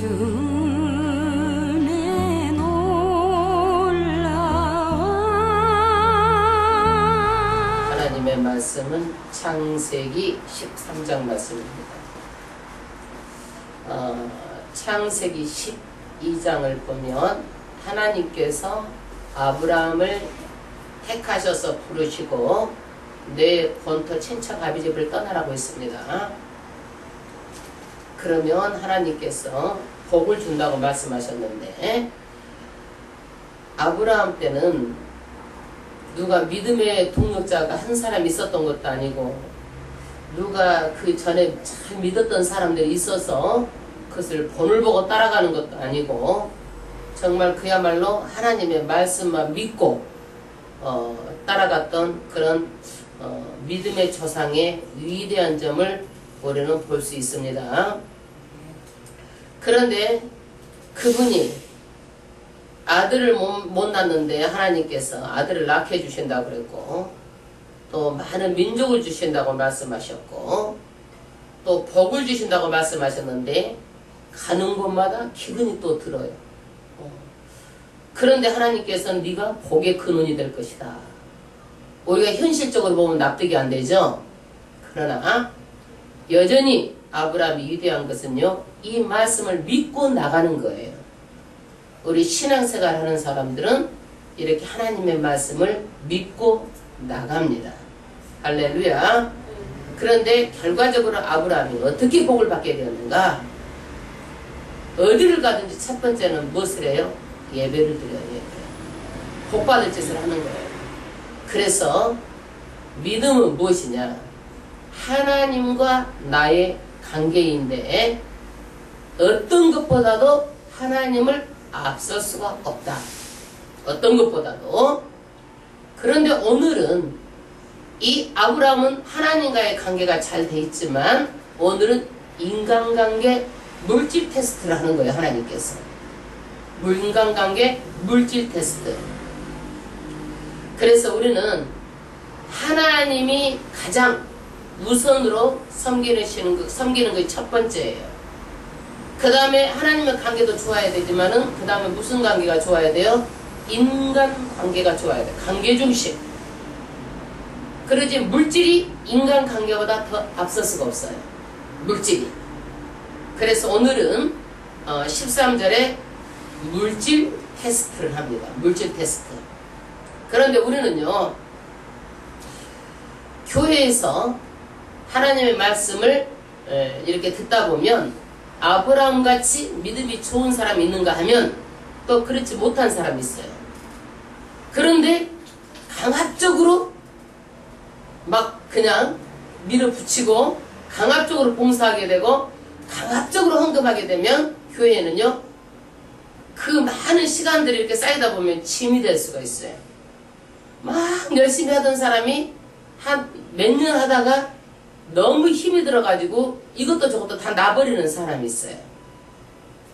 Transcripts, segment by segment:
성전에 올라와. 하나님의 말씀은 창세기 13장 말씀입니다. 창세기 12장을 보면 하나님께서 아브라함을 택하셔서 부르시고 내 본토 친척 아비 집을 떠나라고 했습니다. 그러면 하나님께서 복을 준다고 말씀하셨는데, 아브라함 때는 누가 믿음의 동력자가 한 사람 있었던 것도 아니고, 누가 그 전에 잘 믿었던 사람들이 있어서 그것을 본을 보고 따라가는 것도 아니고, 정말 그야말로 하나님의 말씀만 믿고 따라갔던 그런 믿음의 조상의 위대한 점을 우리는 볼 수 있습니다. 그런데 그분이 아들을 못 낳는데 하나님께서 아들을 낳게 해주신다고 그랬고, 또 많은 민족을 주신다고 말씀하셨고, 또 복을 주신다고 말씀하셨는데 가는 곳마다 기근이 또 들어요. 그런데 하나님께서는 네가 복의 근원이 될 것이다. 우리가 현실적으로 보면 납득이 안 되죠. 그러나 여전히 아브라함이 위대한 것은요, 이 말씀을 믿고 나가는 거예요. 우리 신앙생활 하는 사람들은 이렇게 하나님의 말씀을 믿고 나갑니다. 할렐루야. 그런데 결과적으로 아브라함이 어떻게 복을 받게 되었는가? 어디를 가든지 첫 번째는 무엇을 해요? 예배를 드려요. 예배. 복 받을 짓을 하는 거예요. 그래서 믿음은 무엇이냐? 하나님과 나의 관계인데 어떤 것보다도 하나님을 앞설 수가 없다. 어떤 것보다도. 그런데 오늘은 이 아브라함은 하나님과의 관계가 잘 돼 있지만 오늘은 인간관계 물질 테스트를 하는 거예요. 하나님께서. 인간관계 물질 테스트. 그래서 우리는 하나님이 가장 우선으로 섬기는 것이 첫 번째예요. 그 다음에 하나님의 관계도 좋아야 되지만은 그 다음에 무슨 관계가 좋아야 돼요? 인간 관계가 좋아야 돼요. 관계 중심. 그러지 물질이 인간 관계보다 더 앞설 수가 없어요. 물질이. 그래서 오늘은 13절에 물질 테스트를 합니다. 물질 테스트. 그런데 우리는요, 교회에서 하나님의 말씀을 이렇게 듣다 보면 아브라함같이 믿음이 좋은 사람이 있는가 하면 또 그렇지 못한 사람이 있어요. 그런데 강압적으로 막 그냥 밀어붙이고 강압적으로 봉사하게 되고 강압적으로 헌금하게 되면 교회에는요, 그 많은 시간들이 이렇게 쌓이다 보면 짐이 될 수가 있어요. 막 열심히 하던 사람이 한 몇 년 하다가 너무 힘이 들어가지고 이것도 저것도 다 놔버리는 사람이 있어요.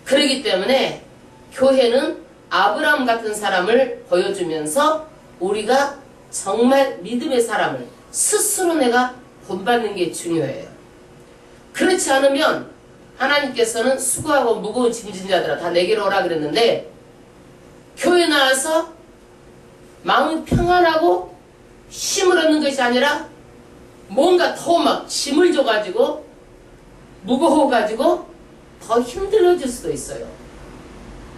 그렇기 때문에 교회는 아브라함 같은 사람을 보여주면서 우리가 정말 믿음의 사람을 스스로 내가 본받는 게 중요해요. 그렇지 않으면 하나님께서는 수고하고 무거운 짐진 자들아 다 내게로 오라 그랬는데, 교회 나와서 마음이 평안하고 쉼을 얻는 것이 아니라 뭔가 더 막 짐을 줘가지고 무거워가지고 더 힘들어질 수도 있어요.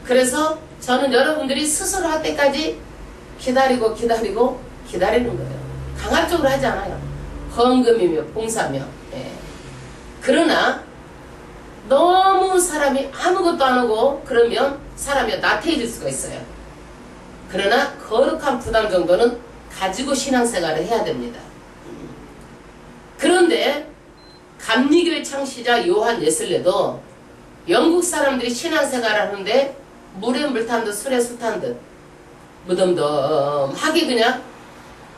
그래서 저는 여러분들이 스스로 할 때까지 기다리는 거예요. 강압적으로 하지 않아요. 헌금이며 봉사며. 예. 그러나 너무 사람이 아무것도 안 하고 그러면 사람이 나태해질 수가 있어요. 그러나 거룩한 부담 정도는 가지고 신앙생활을 해야 됩니다. 그런데 감리교회 창시자 요한 웨슬레도 영국 사람들이 신앙생활을 하는데 물에 물 탄 듯 술에 술 탄 듯 무덤덤하게 그냥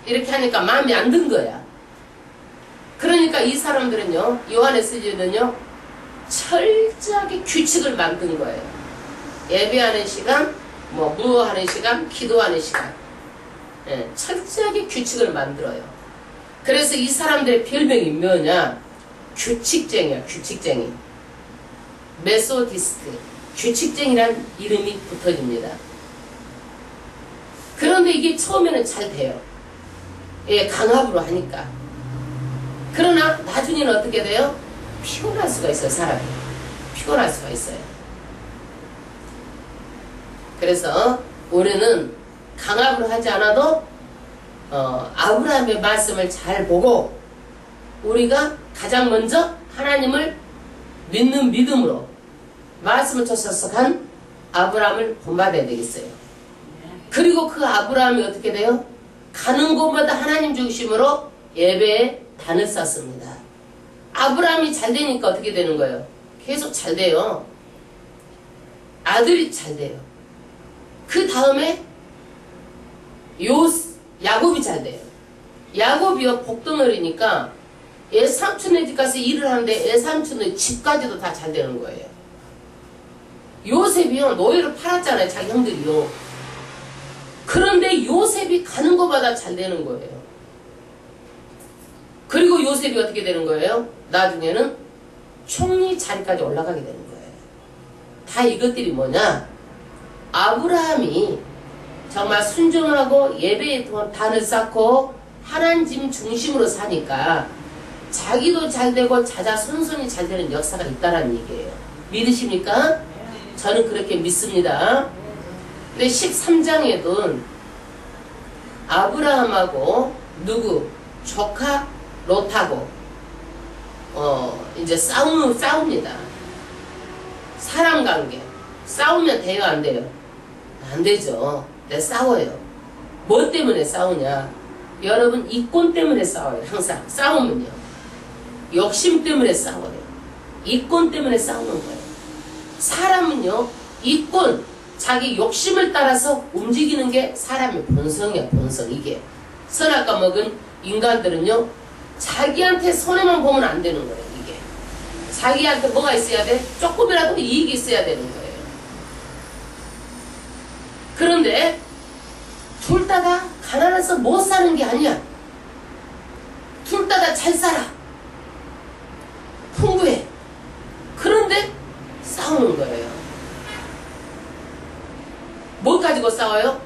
이렇게 하니까 마음이 안 든 거야. 그러니까 이 사람들은요, 요한 웨슬레는요, 철저하게 규칙을 만든 거예요. 예배하는 시간, 무어하는 시간, 기도하는 시간. 예, 철저하게 규칙을 만들어요. 그래서 이 사람들의 별명이 뭐냐? 규칙쟁이야, 규칙쟁이. 메소디스트. 규칙쟁이란 이름이 붙어집니다. 그런데 이게 처음에는 잘 돼요. 예, 강압으로 하니까. 그러나 나중에는 어떻게 돼요? 피곤할 수가 있어요. 사람이 피곤할 수가 있어요. 그래서 우리는 강압으로 하지 않아도 아브라함의 말씀을 잘 보고 우리가 가장 먼저 하나님을 믿는 믿음으로 말씀을 쫓아서 간 아브라함을 본받아야 되겠어요. 그리고 그 아브라함이 어떻게 돼요? 가는 곳마다 하나님 중심으로 예배에 단을 쌓습니다. 아브라함이 잘 되니까 어떻게 되는 거예요? 계속 잘 돼요. 아들이 잘 돼요. 그 다음에 야곱이 잘 돼요. 야곱이요 복덩어리니까 애삼촌네 집 가서 일을 하는데 애삼촌네 집까지도 다 잘 되는 거예요. 요셉이요 노예로 팔았잖아요. 자기 형들이요. 그런데 요셉이 가는 곳마다 잘 되는 거예요. 그리고 요셉이 어떻게 되는 거예요? 나중에는 총리 자리까지 올라가게 되는 거예요. 다 이것들이 뭐냐? 아브라함이 정말 순종하고 예배에 단을 쌓고 하나님 중심으로 사니까 자기도 잘 되고 자자손손이 잘 되는 역사가 있다는 얘기예요. 믿으십니까? 저는 그렇게 믿습니다. 근데 13장에도 아브라함하고 누구? 조카 롯하고 이제 싸웁니다. 사람 관계 싸우면 돼요 안 돼요? 안 되죠. 내 싸워요. 뭐 때문에 싸우냐? 여러분 이권 때문에 싸워요. 항상 싸우면요. 욕심 때문에 싸워요. 이권 때문에 싸우는 거예요. 사람은요 이권 자기 욕심을 따라서 움직이는 게 사람의 본성이야. 본성. 이게 선악과 먹은 인간들은요 자기한테 손해만 보면 안 되는 거예요. 이게 자기한테 뭐가 있어야 돼? 조금이라도 이익이 있어야 되는 거예요. 그런데 둘 다 다 가난해서 못 사는 게 아니야. 둘 다 다 잘 살아. 풍부해. 그런데 싸우는 거예요. 뭘 가지고 싸워요?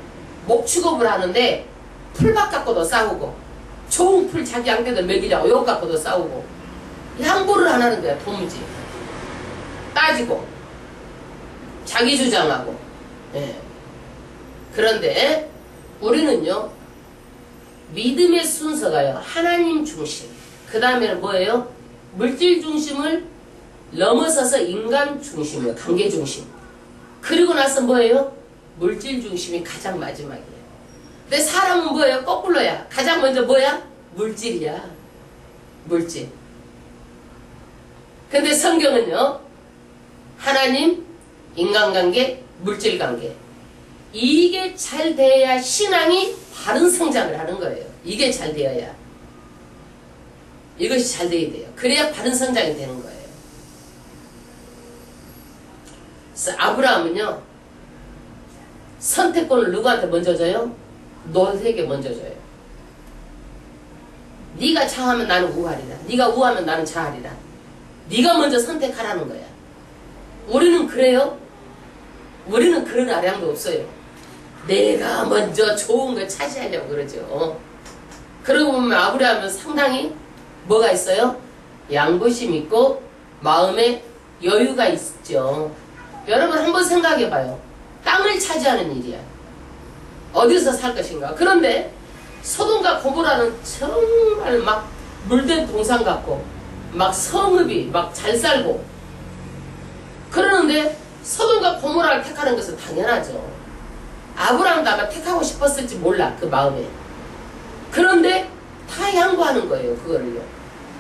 목축업을 하는데 풀밭 갖고도 싸우고 좋은 풀 자기 양떼들 먹이려고 이거 갖고도 싸우고 양보를 안 하는 거야. 도무지 따지고 자기 주장하고. 예. 그런데 우리는요 믿음의 순서가요 하나님 중심, 그 다음에는 뭐예요? 물질 중심을 넘어서서 인간 중심이에요. 관계 중심. 그리고 나서 뭐예요? 물질 중심이 가장 마지막이에요. 근데 사람은 뭐예요? 거꾸로야. 가장 먼저 뭐야? 물질이야. 물질. 근데 성경은요 하나님, 인간관계, 물질관계 이게 잘 돼야 신앙이 바른 성장을 하는 거예요. 이게 잘 되어야. 이것이 잘 돼야 돼요. 그래야 바른 성장이 되는 거예요. 그래서 아브라함은요 선택권을 누구한테 먼저 줘요? 롯에게 먼저 줘요. 네가 좌하면 나는 우하리라. 네가 우하면 나는 좌하리라. 네가 먼저 선택하라는 거야. 우리는 그래요? 우리는 그런 아량도 없어요. 내가 먼저 좋은 걸 차지하려고 그러죠. 그러고 보면 아브라함은 상당히 뭐가 있어요? 양보심 있고 마음에 여유가 있죠. 여러분 한번 생각해봐요. 땅을 차지하는 일이야. 어디서 살 것인가. 그런데 소돔과 고모라는 정말 막 물된 동산 같고 막 성읍이 막 잘 살고 그러는데 소돔과 고모라를 택하는 것은 당연하죠. 아브라함도 아마 택하고 싶었을지 몰라. 그 마음에. 그런데 다 양보하는 거예요. 그거를요.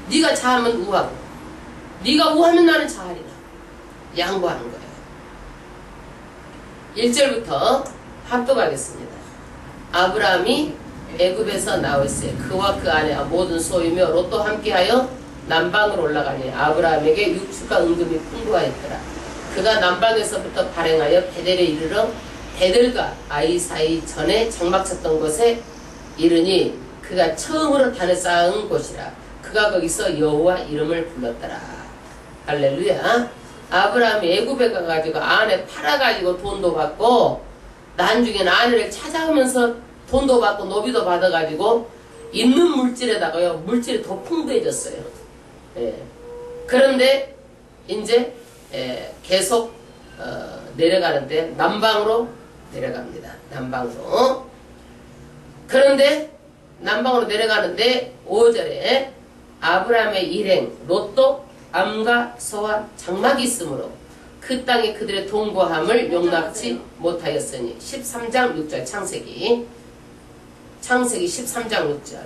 네가 좌하면 우하고 네가 우하면 나는 좌하리라. 양보하는 거예요. 1절부터 합독하겠습니다. 아브라함이 애굽에서 나왔어요. 그와 그 아내 모든 소유며 롯도 함께하여 남방으로 올라가니 아브라함에게 육축과 은금이 풍부하였더라. 그가 남방에서부터 발행하여 베델에 이르러 베델과 아이 사이 전에 장막 쳤던 곳에 이르니 그가 처음으로 단을 쌓은 곳이라. 그가 거기서 여호와 이름을 불렀더라. 할렐루야. 아브라함이 애굽에 가가지고 아내 팔아가지고 돈도 받고 나중에는 아내를 찾아오면서 돈도 받고 노비도 받아가지고 있는 물질에다가요 물질이 더 풍부해졌어요. 예. 그런데 이제 계속 내려가는데 남방으로 내려갑니다. 남방으로. 그런데 남방으로 내려가는데 5절에 아브라함의 일행 롯도 암과 소와 장막이 있으므로 그 땅에 그들의 동거함을 용납지 못하였으니 13장 6절 창세기 13장 6절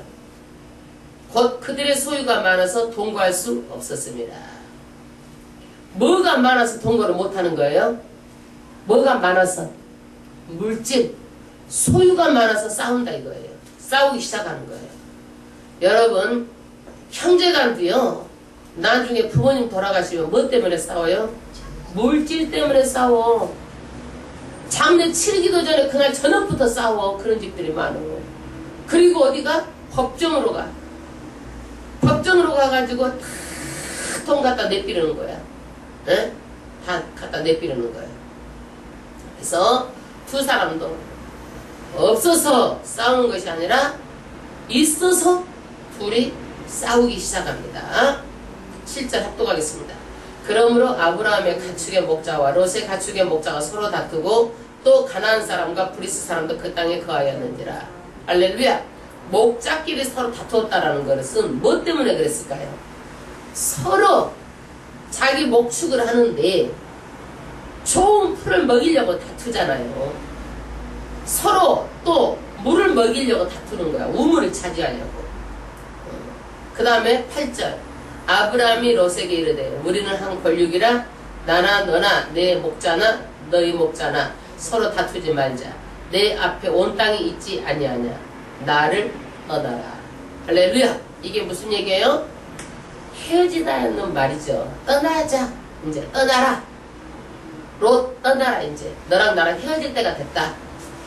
곧 그들의 소유가 많아서 동거할 수 없었습니다. 뭐가 많아서 동거를 못하는 거예요? 뭐가 많아서? 물질, 소유가 많아서 싸운다 이거예요. 싸우기 시작하는 거예요. 여러분 형제간도요 나중에 부모님 돌아가시면 뭐 때문에 싸워요? 물질 때문에 싸워. 장례 치르기도 전에 그날 저녁부터 싸워. 그런 집들이 많아요. 그리고 어디가? 법정으로 가. 법정으로 가가지고 다 돈 갖다 내비르는 거야. 에? 다 갖다 내비르는 거야. 그래서 두 사람도 없어서 싸우는 것이 아니라 있어서 둘이 싸우기 시작합니다. 7절 합독하겠습니다. 그러므로 아브라함의 가축의 목자와 롯의 가축의 목자가 서로 다투고 또 가나안 사람과 브리스 사람도 그 땅에 거하였는지라. 할렐루야. 목자끼리 서로 다투었다라는 것은 뭐 때문에 그랬을까요? 서로 자기 목축을 하는데 좋은 풀을 먹이려고 다투잖아요. 서로 또 물을 먹이려고 다투는 거야. 우물을 차지하려고. 그 다음에 8절 아브라함이 롯에게 이르되 우리는 한 권력이라 나나 너나 내 목자나 너희 목자나 서로 다투지 말자. 내 앞에 온 땅이 있지 아니하냐. 나를 떠나라. 할렐루야. 이게 무슨 얘기예요? 헤어지다는 말이죠. 떠나자. 이제 떠나라. 롯 떠나라. 이제 너랑 나랑 헤어질 때가 됐다.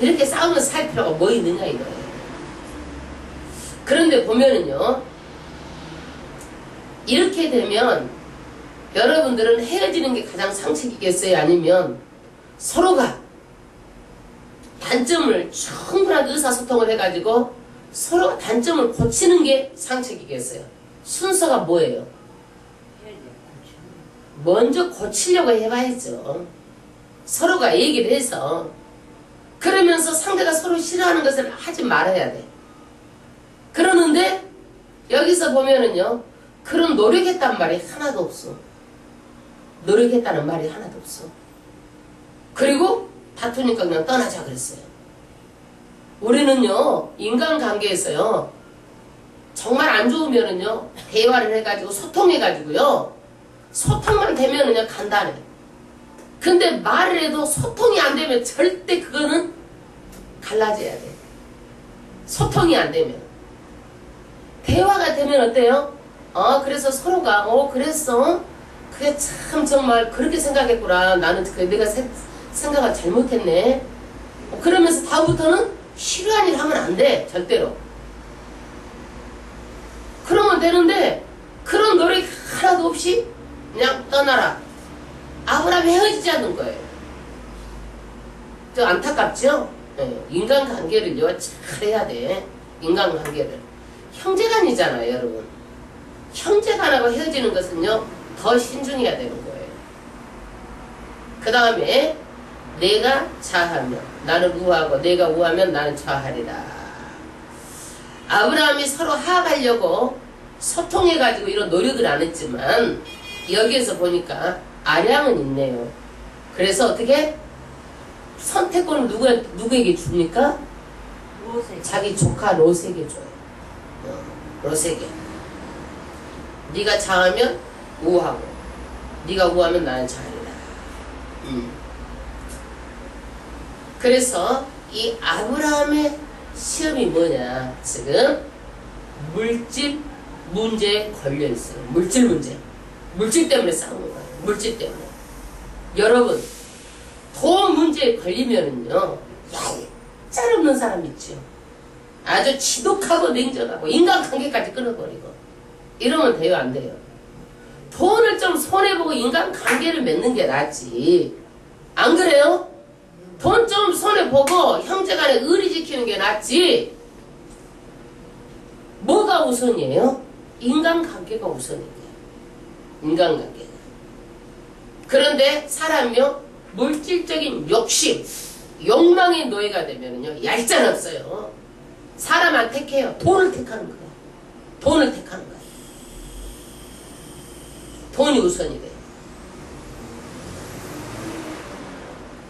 이렇게 싸우면서 살 필요가 뭐 있느냐 이거예요. 그런데 보면은요 이렇게 되면 여러분들은 헤어지는 게 가장 상책이겠어요? 아니면 서로가 단점을 충분한 의사소통을 해가지고 서로가 단점을 고치는 게 상책이겠어요? 순서가 뭐예요? 먼저 고치려고 해봐야죠. 서로가 얘기를 해서 그러면서 상대가 서로 싫어하는 것을 하지 말아야 돼. 그러는데 여기서 보면은요 그런 노력했단 말이 하나도 없어. 노력했다는 말이 하나도 없어. 그리고 다투니까 그냥 떠나자 그랬어요. 우리는요 인간관계에서요 정말 안 좋으면은요 대화를 해가지고 소통해가지고요 소통만 되면은요 간단해. 근데 말을 해도 소통이 안 되면 절대 그거는 갈라져야 돼. 소통이 안 되면. 대화가 되면 어때요? 그래서 서로가 그랬어? 그게 참 정말 그렇게 생각했구나. 나는 내가 생각을 잘못했네. 그러면서 다음부터는 싫어하는 일 하면 안 돼. 절대로. 그러면 되는데 그런 노력이 하나도 없이 그냥 떠나라. 아브라함이 헤어지지 않는 거예요. 좀 안타깝죠? 네. 인간관계를요 잘해야 돼. 인간관계를. 형제간이잖아요 여러분. 형제간하고 헤어지는 것은요 더 신중해야 되는 거예요. 그 다음에 내가 자하면 나는 우하고 내가 우하면 나는 좌하리라. 아브라함이 서로 하악하려고 소통해가지고 이런 노력을 안 했지만 여기에서 보니까 아량은 있네요. 그래서 어떻게 선택권을 누구에게 줍니까? 롯에게. 자기 조카 롯에게 줘요. 롯에게. 네가 장하면 우하고 네가 우하면 나는 자리라. 그래서 이 아브라함의 시험이 뭐냐? 지금 물질 문제에 걸려 있어요. 물질 문제. 물질 때문에 싸우는 거예요. 물질 때문에. 여러분 돈 문제에 걸리면은요 얄짤없는 사람 있죠. 아주 지독하고 냉정하고 인간관계까지 끊어버리고 이러면 돼요? 안 돼요? 돈을 좀 손해보고 인간관계를 맺는 게 낫지. 안 그래요? 돈 좀 손해보고 형제간에 의리 지키는 게 낫지. 뭐가 우선이에요? 인간관계가 우선이에요. 인간관계가. 그런데 사람이요, 물질적인 욕심, 욕망의 노예가 되면요, 얄짤 없어요. 사람 안 택해요. 돈을 택하는 거예요. 돈을 택하는 거예요. 돈이 우선이 돼요.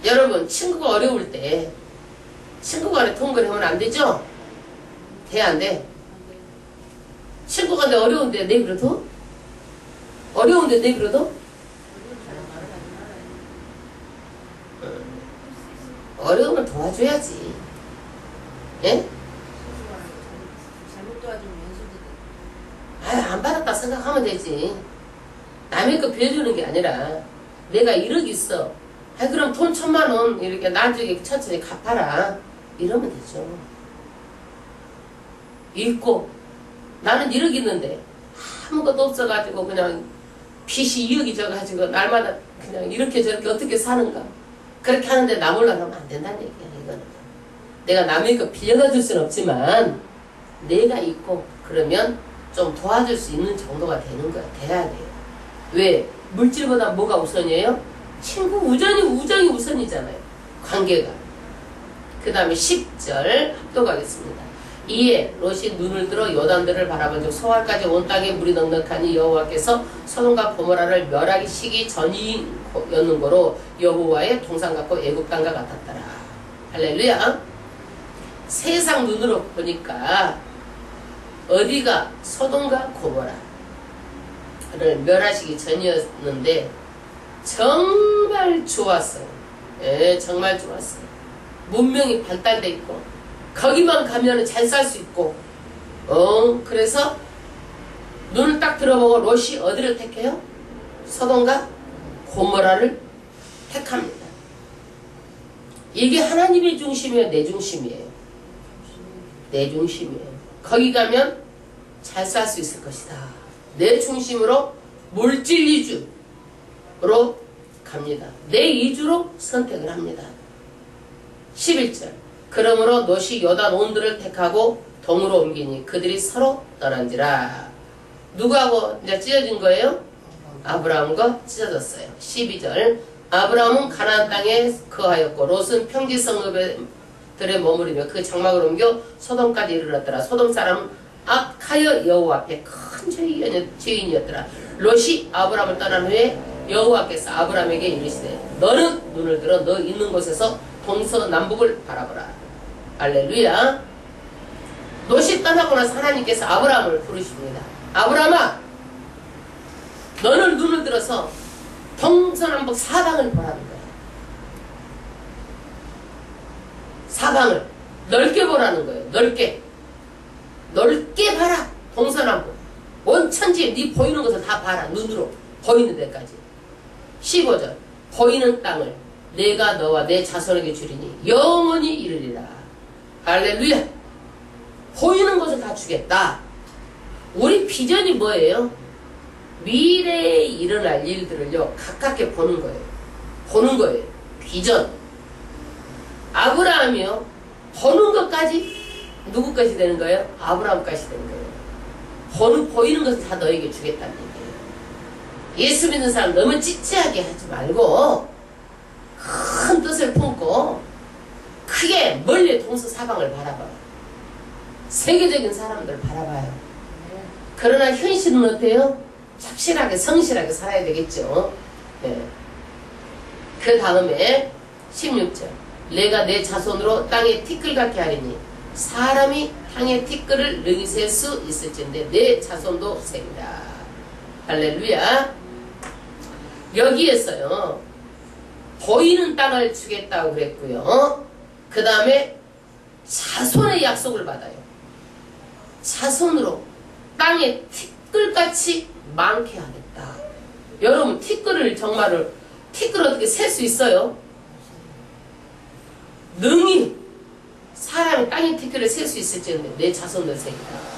여러분, 친구가 어려울 때 친구 간에 통근하면 안 되죠? 돼, 안 돼? 친구가 내 어려운데 내버려둬? 어려운데 내버려둬? 어려우면 도와줘야지. 예? 잘못 도와주면 연수도 돼. 아유, 안 받았다 생각하면 되지. 남의 거 빌려주는 게 아니라 내가 1억 있어. 아이, 그럼 돈 1,000만 원 이렇게 나중에 천천히 갚아라. 이러면 되죠. 읽고 나는 1억 있는데 아무것도 없어가지고 그냥 빚이 2억이 져가지고 날마다 그냥 이렇게 저렇게 어떻게 사는가. 그렇게 하는데 나 몰라 하면 안 된다는 얘기야. 이거는 내가 남의 거 빌려다 줄 수는 없지만 내가 있고 그러면 좀 도와줄 수 있는 정도가 되는 거야. 돼야 돼요. 왜? 물질보다 뭐가 우선이에요? 친구 우정이 우선이잖아요. 관계가. 그 다음에 10절 합독하겠습니다. 이에 롯이 눈을 들어 요단들을 바라본 즉 소알까지 온 땅에 물이 넉넉하니 여호와께서 소돔과 고모라를 멸하기 시기 전이었는 거로 여호와의 동상 같고 애굽 땅과 같았더라. 할렐루야. 세상 눈으로 보니까 어디가 소돔과 고모라를 멸하시기 전이었는데 정말 좋았어요. 예, 정말 좋았어요. 문명이 발달돼 있고 거기만 가면 잘 살 수 있고 그래서 눈을 딱 들어보고 롯이 어디를 택해요? 소돔과 고모라를 택합니다. 이게 하나님의 중심이에요? 내 중심이에요? 내 중심이에요. 거기 가면 잘 살 수 있을 것이다. 내 중심으로 물질 위주로 갑니다. 내 위주로 선택을 합니다. 11절 그러므로 롯이 요단 온들을 택하고 동으로 옮기니 그들이 서로 떠난지라. 누구하고 이제 찢어진 거예요? 아브라함과 찢어졌어요. 12절 아브라함은 가나안 땅에 거하였고 롯은 평지 성읍들에 머무르며 그 장막을 옮겨 소돔까지 이르렀더라. 소돔 사람은 악하여 여호와 앞에 큰 죄인이었더라. 롯이 아브라함을 떠난 후에 여호와께서 아브라함에게 이르시되 너는 눈을 들어 너 있는 곳에서 동서남북을 바라보라. 할렐루야. 롯이 떠나고 나서 하나님께서 아브라함을 부르십니다. 아브라함아, 너는 눈을 들어서 동서남북 사방을 보라는 거야. 사방을 넓게 보라는 거예요. 넓게 봐라. 동서남북 온 천지에 네 보이는 것을 다 봐라. 눈으로 보이는 데까지. 15절 보이는 땅을 내가 너와 내 자손에게 주리니 영원히 이르리라. 할렐루야. 보이는 것을 다 주겠다. 우리 비전이 뭐예요? 미래에 일어날 일들을요 가깝게 보는 거예요. 보는 거예요. 비전. 아브라함이요 보는 것까지 누구 것이 되는 거예요? 아브라함 것이 되는 거예요. 보이는 것을 다 너에게 주겠다는 얘기예요. 예수 믿는 사람 너무 찌찌하게 하지 말고 큰 뜻을 품고 크게 멀리 동서사방을 바라봐요. 세계적인 사람들 바라봐요. 그러나 현실은 어때요? 착실하게 성실하게 살아야 되겠죠. 네. 그 다음에 16절 내가 내 자손으로 땅에 티끌 같게 하리니 사람이 땅에 티끌을 능히 셀 수 있을진데 내 자손도 셉니다. 할렐루야. 여기에서요 보이는 땅을 주겠다고 그랬고요. 그 다음에 자손의 약속을 받아요. 자손으로 땅에 티끌같이 많게 하겠다. 여러분 티끌을 정말로 티끌 어떻게 셀 수 있어요? 능히 사람이 땅에 티끌을 셀 수 있을지는 내 자손들 세기다.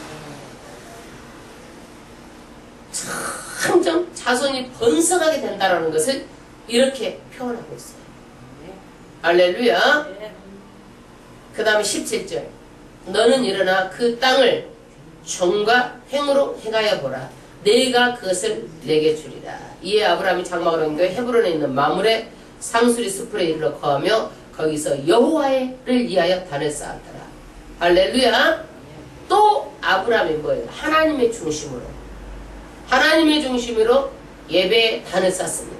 참 좀 자손이 번성하게 된다는 것을 이렇게 표현하고 있어요. 할렐루야. 그 다음에 17절. 너는 일어나 그 땅을 정과 횡으로 행하여 보라. 내가 그것을 내게 주리라. 이에 아브라함이 장막을 옮겨 헤브론에 있는 마물의 상수리 숲으로 이르러 거하며 거기서 여호와를 위하여 단을 쌓았더라. 할렐루야. 또 아브라함이 뭐예요? 하나님의 중심으로 예배의 단을 쌓습니다.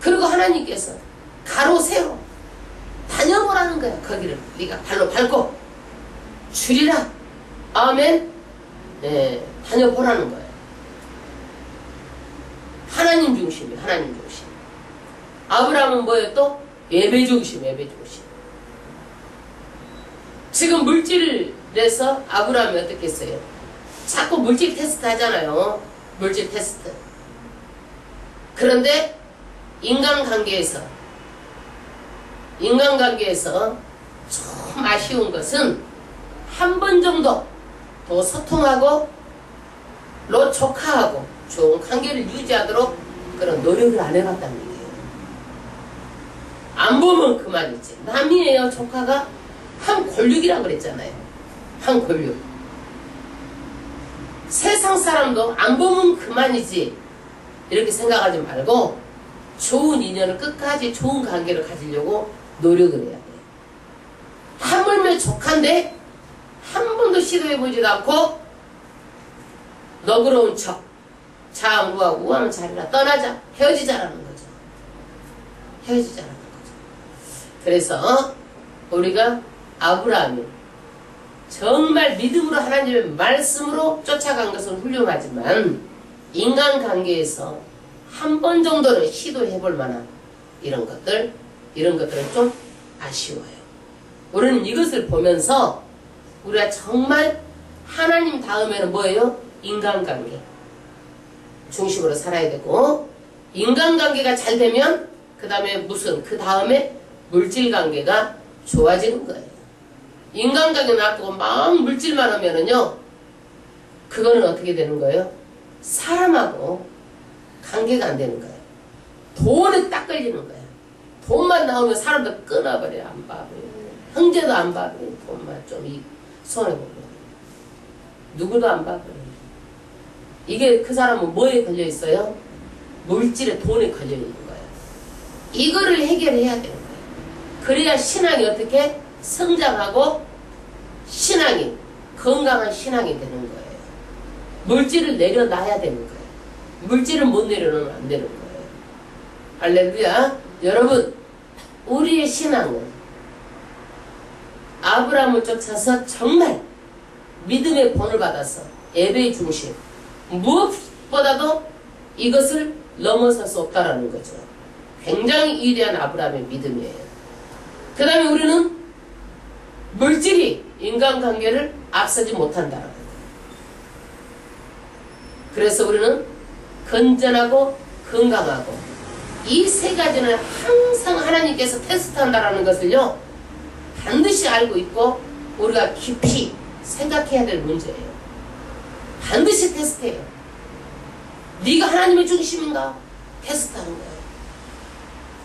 그리고 하나님께서 가로 세로 다녀보라는 거야. 거기를 네가 발로 밟고 주리라. 아멘. 네, 다녀보라는 거예요. 하나님 중심이에요. 하나님 중심. 아브라함은 뭐예요? 또 예배 중심. 지금 물질을 내서 아브라함이 어떻게 했어요? 자꾸 물질 테스트 하잖아요. 물질 테스트. 그런데 인간관계에서 좀 아쉬운 것은 한 번 정도 더 소통하고 조카하고 좋은 관계를 유지하도록 그런 노력을 안 해봤다는 얘기예요. 안 보면 그만이지. 남이에요. 조카가 한 골육이라고 그랬잖아요. 한 골육. 세상 사람도 안 보면 그만이지 이렇게 생각하지 말고 좋은 인연을 끝까지 좋은 관계를 가지려고 노력을 해야 돼요. 하물며 조카인데 한 번도 시도해보지도 않고 너그러운 척 자우하고 우하면 자리라 떠나자 헤어지자라는 거죠. 그래서 우리가 아브라함이 정말 믿음으로 하나님의 말씀으로 쫓아간 것은 훌륭하지만 인간관계에서 한 번 정도는 시도해볼 만한 이런 것들은 좀 아쉬워요. 우리는 이것을 보면서 우리가 정말 하나님 다음에는 뭐예요? 인간관계 중심으로 살아야 되고, 인간관계가 잘 되면 그 다음에 물질관계가 좋아지는 거예요. 인간관계 놔두고 막 물질만 하면은요, 그거는 어떻게 되는 거예요? 사람하고 관계가 안 되는 거예요. 돈에 딱 걸리는 거예요. 돈만 나오면 사람들 끊어버려요. 안 봐버려요. 형제도 안 봐버려요. 돈만 좀 손해보고 누구도 안 봐버려요. 이게 그 사람은 뭐에 걸려 있어요? 물질에 돈에 걸려 있는 거예요. 이거를 해결해야 되는 거예요. 그래야 신앙이 어떻게 성장하고 신앙이 건강한 신앙이 되는 거예요. 물질을 내려놔야 되는 거예요. 물질을 못 내려놓으면 안 되는 거예요. 할렐루야. 여러분, 우리의 신앙은 아브라함을 쫓아서 정말 믿음의 본을 받아서 예배의 중심, 무엇보다도 이것을 넘어설 수 없다라는 거죠. 굉장히 위대한 아브라함의 믿음이에요. 그 다음에 우리는 물질이 인간관계를 앞서지 못한다라는 거예요. 그래서 우리는 건전하고 건강하고 이 세 가지는 항상 하나님께서 테스트한다라는 것을요, 반드시 알고 있고 우리가 깊이 생각해야 될 문제예요. 반드시 테스트해요. 네가 하나님의 중심인가? 테스트하는 거예요.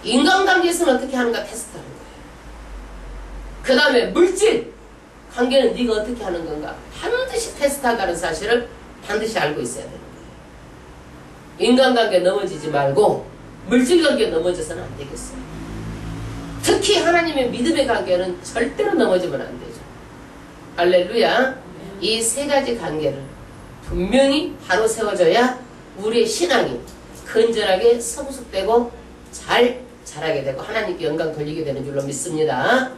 인간관계에서는 어떻게 하는가? 테스트하는 거예요. 그 다음에 물질 관계는 네가 어떻게 하는 건가? 반드시 테스트한다는 사실을 반드시 알고 있어야 되는 거예요. 인간관계 넘어지지 말고 물질관계에 넘어져서는 안 되겠어요. 특히 하나님의 믿음의 관계는 절대로 넘어지면 안 되죠. 할렐루야. 이 세 가지 관계를 분명히 바로 세워져야 우리의 신앙이 건전하게 성숙되고 잘 자라게 되고 하나님께 영광 돌리게 되는 줄로 믿습니다.